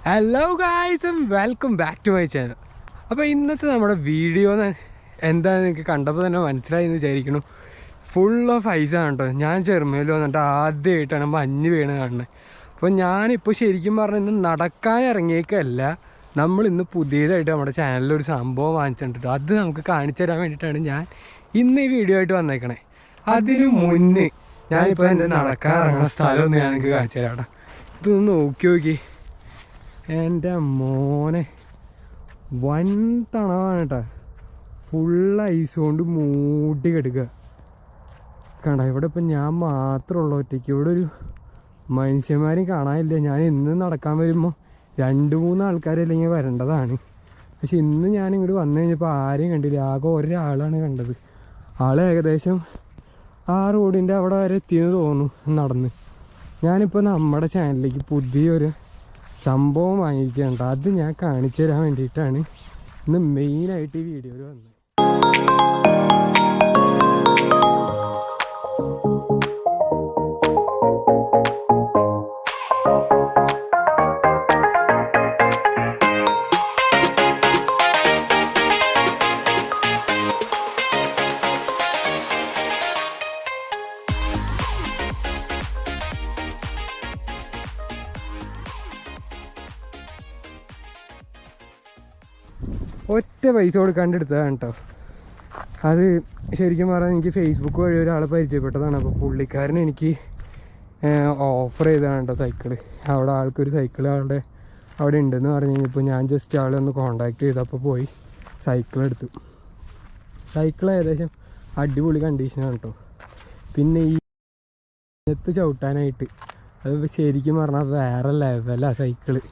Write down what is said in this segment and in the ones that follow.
Hello guys welcome back to my channel. അപ്പോൾ ഇന്നത്തെ നമ്മുടെ വീഡിയോ എന്താണെന്ന് നിങ്ങൾക്ക് കണ്ടപ്പോൾ തന്നെ മനസ്സിലായി എന്ന് വിചാരിക്കുന്നു. ഫുൾ ഓഫ് ഐസാണ് കേട്ടോ. ഞാൻ ചെറുമേൽ വന്നിട്ട് ആദ്യമായിട്ടാണ് മഞ്ഞ് വീണ് കാണുന്നത്. അപ്പോൾ ഞാനിപ്പോൾ ശരിക്കും പറഞ്ഞാൽ ഇന്ന് നടക്കാൻ ഇറങ്ങിയേക്കല്ല, നമ്മളിന്ന് പുതിയതായിട്ട് നമ്മുടെ ചാനലിൽ ഒരു സംഭവം വാങ്ങിച്ചിട്ടുണ്ട്. അത് നമുക്ക് കാണിച്ചു തരാൻ വേണ്ടിയിട്ടാണ് ഞാൻ ഇന്ന് ഈ വീഡിയോ ആയിട്ട് വന്നേക്കണേ. അതിന് മുന്നേ ഞാനിപ്പോൾ എൻ്റെ നടക്കാൻ ഇറങ്ങുന്ന സ്ഥലമൊന്ന് ഞാൻ നിങ്ങൾക്ക് കാണിച്ചു തരാം കേട്ടോ. ഇതൊന്ന് നോക്കി എൻ്റെ മോനെ, വൻ തണവാണ് കേട്ടോ. ഫുൾ ഐസ് കൊണ്ട് മൂടി കിടക്കുക കണ്ട. ഇവിടെ ഇപ്പം ഞാൻ മാത്രമുള്ള ഒറ്റയ്ക്ക്, ഇവിടെ ഒരു മനുഷ്യന്മാരും കാണാനില്ല. ഞാൻ ഇന്ന് നടക്കാൻ വരുമ്പോൾ 2-3 ആൾക്കാരല്ലെങ്കിൽ വരേണ്ടതാണ്. പക്ഷെ ഇന്ന് ഞാൻ ഇങ്ങോട്ട് വന്നു കഴിഞ്ഞപ്പോൾ ആരെയും കണ്ടില്ല, ആകെ ഒരാളാണ് കണ്ടത്. ആൾ ഏകദേശം ആ റോഡിൻ്റെ അവിടെ വരെ എത്തിയെന്ന് തോന്നുന്നു നടന്ന്. ഞാനിപ്പോൾ നമ്മുടെ ചാനലിലേക്ക് പുതിയൊരു സംഭവം വാങ്ങിക്കുകയുണ്ട്. അത് ഞാൻ കാണിച്ചു തരാൻ വേണ്ടിയിട്ടാണ് ഇന്ന് മെയിനായിട്ട് ഈ വീഡിയോയിൽ വന്നത്. ഒറ്റ പൈസ കൊടുക്കാണ്ട് എടുത്തതാണ് കേട്ടോ. അത് ശരിക്കും പറഞ്ഞാൽ എനിക്ക് ഫേസ്ബുക്ക് വഴി ഒരാളെ പരിചയപ്പെട്ടതാണ്. അപ്പോൾ പുള്ളിക്കാരൻ എനിക്ക് ഓഫർ ചെയ്തതാണ് കേട്ടോ സൈക്കിള്. അവിടെ ആൾക്കൊരു സൈക്കിൾ അവിടെ ഉണ്ടെന്ന് പറഞ്ഞു കഴിഞ്ഞപ്പോൾ ഞാൻ ജസ്റ്റ് ആളെ ഒന്ന് കോണ്ടാക്ട് ചെയ്തപ്പോൾ പോയി സൈക്കിൾ എടുത്തു. സൈക്കിൾ ഏകദേശം അടിപൊളി കണ്ടീഷനാണ് കേട്ടോ. പിന്നെ ഈ ചവിട്ടാനായിട്ട് അത് ശരിക്കും പറഞ്ഞാൽ വേറെ ലെവലാണ് സൈക്കിള്.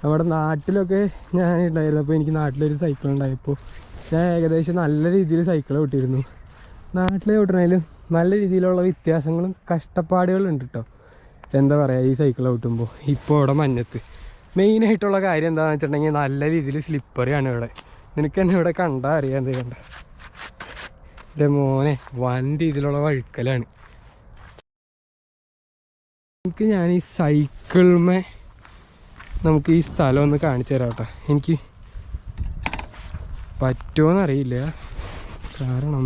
നമ്മുടെ നാട്ടിലൊക്കെ ഞാൻ ഉണ്ടായിരുന്നപ്പോൾ എനിക്ക് നാട്ടിലൊരു സൈക്കിൾ ഉണ്ടായപ്പോൾ ഞാൻ ഏകദേശം നല്ല രീതിയിൽ സൈക്കിൾ ഓട്ടിയിരുന്നു. നാട്ടിൽ ഓട്ടണേലും നല്ല രീതിയിലുള്ള വ്യത്യാസങ്ങളും കഷ്ടപ്പാടുകളും ഉണ്ട് കേട്ടോ. എന്താ പറയുക, ഈ സൈക്കിൾ ഓട്ടുമ്പോൾ ഇപ്പോൾ ഇവിടെ മഞ്ഞത്ത് മെയിനായിട്ടുള്ള കാര്യം എന്താണെന്ന് വെച്ചിട്ടുണ്ടെങ്കിൽ നല്ല രീതിയിൽ സ്ലിപ്പറിയാണ് ഇവിടെ. നിനക്ക് തന്നെ ഇവിടെ കണ്ടാൽ അറിയാം. എന്ത് കണ്ട എൻ്റെ മോനെ, വൻ രീതിയിലുള്ള വഴുക്കലാണ്. എനിക്ക് ഞാൻ ഈ സൈക്കിളിന്മേ നമുക്ക് ഈ സ്ഥലം ഒന്ന് കാണിച്ചു തരാം കേട്ടോ. എനിക്ക് പറ്റുമോയെന്നറിയില്ല, കാരണം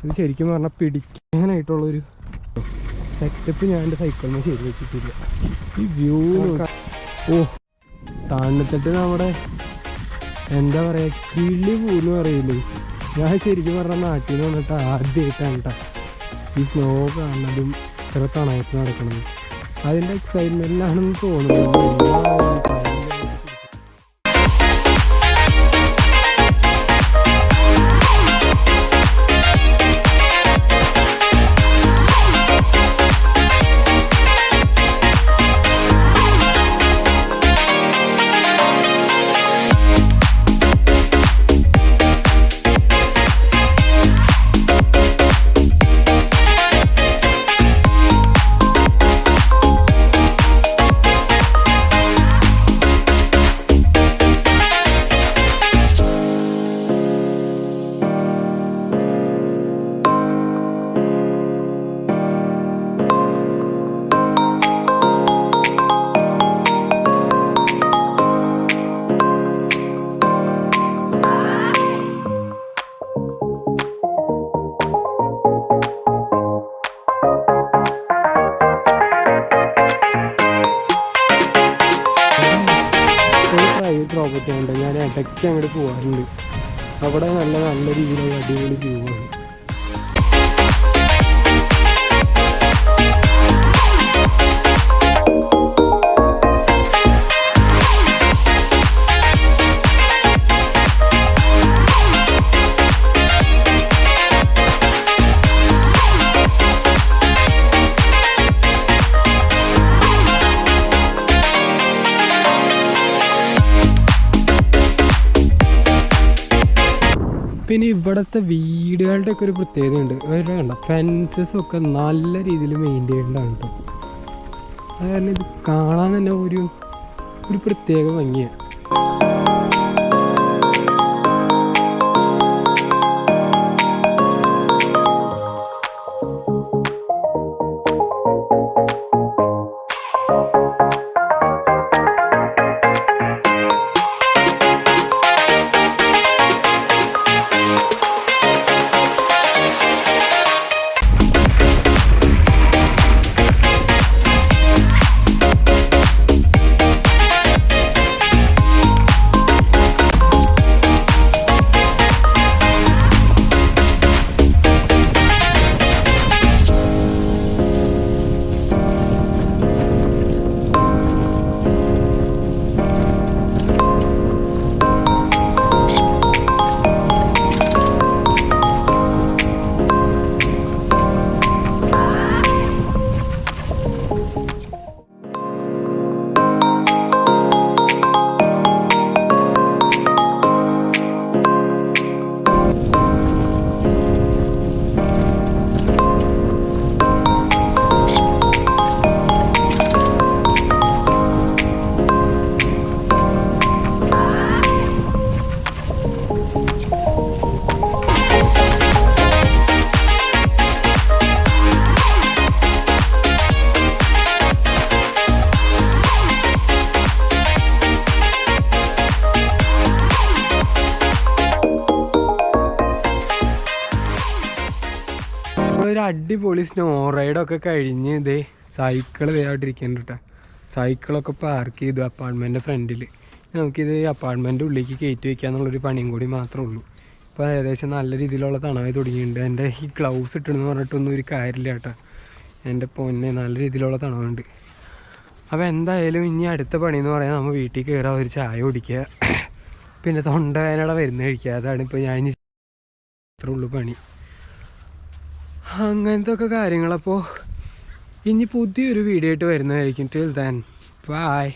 ഇത് ശരിക്കും പറഞ്ഞാൽ പിടിക്കാനായിട്ടുള്ളൊരു സെറ്റപ്പ് ഞാൻ എൻ്റെ സൈക്കിളിന് ശരി വെച്ചിട്ടില്ല. ഈ വ്യൂ ഓ തണുത്തിട്ട് നമ്മുടെ എന്താ പറയുക, കിളി പോലും അറിയില്ലേ. ഞാൻ ശരിക്കും പറഞ്ഞാൽ നാട്ടിൽ നിന്ന് വന്നിട്ട് ആദ്യമായിട്ടാണ് കേട്ടോ ഈ സ്നോ കാണുന്നതും ഇത്ര തണയത്ത് നടക്കണത്. അതിൻ്റെ എക്സൈറ്റ്മെൻറ്റിലാണെന്ന് തോന്നുന്നു. പ്രോപ്പർട്ടി ഉണ്ട്, ഞാൻ ഇടയ്ക്ക് അങ്ങോട്ട് പോകാറുണ്ട്. അവിടെ നല്ല രീതിയിലുള്ള അടിപൊളി വ്യൂ ആണ്. പിന്നെ ഇവിടുത്തെ വീടുകളുടെ ഒക്കെ ഒരു പ്രത്യേകതയുണ്ട്. അവരുടെ കണ്ട ഫെൻസസൊക്കെ നല്ല രീതിയിൽ മെയിൻറ്റെയിൻ ചെയ്യേണ്ടതാണ് കേട്ടോ. അത് കാരണം ഇത് കാണാൻ തന്നെ ഒരു പ്രത്യേക ഭംഗിയാണ്. അടിപൊളി സ്നോ റൈഡൊക്കെ കഴിഞ്ഞ് ഇതേ സൈക്കിൾ വേറായിട്ടിരിക്കുന്നുണ്ട് കേട്ടോ. സൈക്കിളൊക്കെ പാർക്ക് ചെയ്തു അപ്പാർട്ട്മെൻറ്റിൻ്റെ ഫ്രണ്ടിൽ. നമുക്കിത് അപ്പാർട്ട്മെൻറ്റ് ഉള്ളിലേക്ക് കയറ്റി വയ്ക്കാന്നുള്ളൊരു പണിയും കൂടി മാത്രമേ ഉള്ളൂ. ഇപ്പോൾ ഏകദേശം നല്ല രീതിയിലുള്ള തണവായി തുടങ്ങിയിട്ടുണ്ട്. എൻ്റെ ഈ ഗ്ലൗസ് ഇട്ടെന്ന് പറഞ്ഞിട്ടൊന്നും ഒരു കാര്യമില്ല കേട്ടോ. എൻ്റെ പൊന്നെ നല്ല രീതിയിലുള്ള തണവുണ്ട്. അപ്പോൾ എന്തായാലും ഇനി അടുത്ത പണി എന്ന് പറയാൻ നമ്മൾ വീട്ടിൽ കയറാൻ ഒരു ചായ കുടിക്കുക, പിന്നെ തൊണ്ടവേദനയുടെ മരുന്ന് കഴിക്കുക. അതാണ് ഇപ്പോൾ ഞാൻ ഇത്ര ഉള്ളു പണി. അങ്ങനത്തെ ഒക്കെ കാര്യങ്ങളപ്പോൾ ഇനി പുതിയൊരു വീഡിയോ ആയിട്ട് വരുന്നതായിരിക്കും. Till then bye.